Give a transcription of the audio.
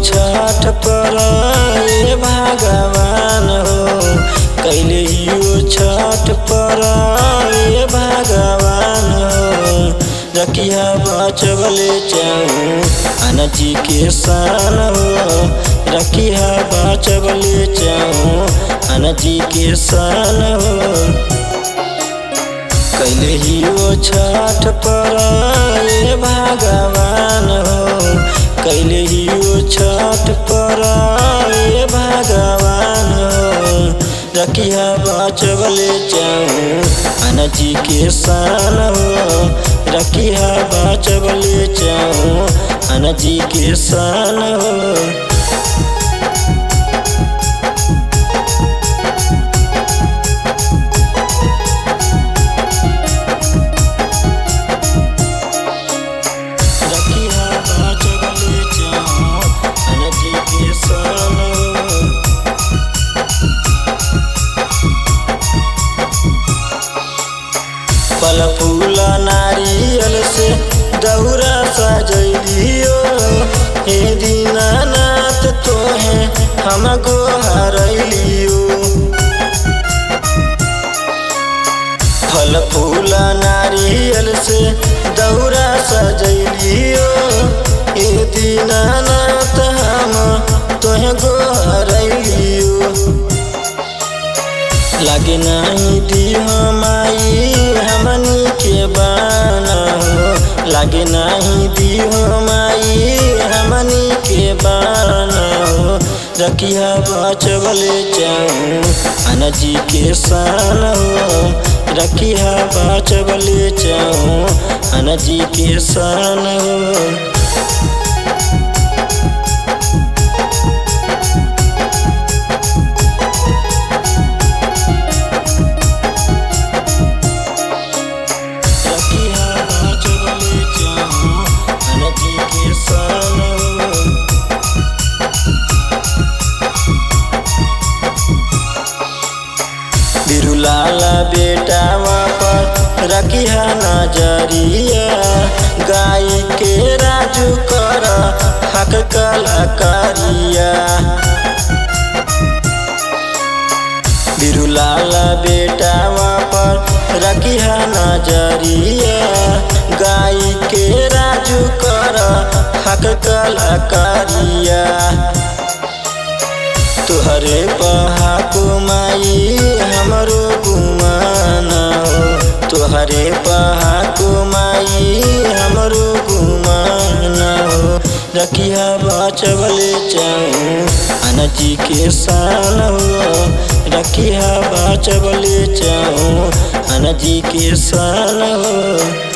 छठ पर ए भगवान हो, कैले हियो छठ पर ए भगवान हो। रखिया बचवले चाहूँ अनजी के सान हो, रखिया बचवले चाहूँ अनजी के सान हो। कैले हियो छठ पर ए भगवान हो, कैले हियो छठ पर ए भगवान हो। रखिया बचवले चाहूँ अनजी के सान हो, रखिया बचवले चाहूँ अनजी के सान हो। फल फूल नारियल से दौरा सजलियो, हे दीनानाथ तोहे हम गोहरलियो। फल फूल नारियल से दौरा सजलियो, हे दीनानाथ हम तोहे गोहरलियो। लागे नहीं दिह माई हमनी के बाना हो, लागे नहीं दिह माई हमनी के बाना हो। रखिया बचवले चाहूँ अनजी के सान हो, रखिया बचवले चाहूँ अनजी के सान हो। बिरुलाला बेटावा पर रखिया नजरिया, गाय के राजू कर हक कलाकारिया। बिरुलाला बेटावा पर रखिया नजरिया, गाय के राजू कर हक कलाकारिया। तुहरे पहाको माई हमरो गुमाना हो, तुहरे पहाको माई हमरो गुमाना हो। रखिया बचवले चाहूँ अनजी के सान हो, रखिया बचवले चाहूँ अनजी के सान हो।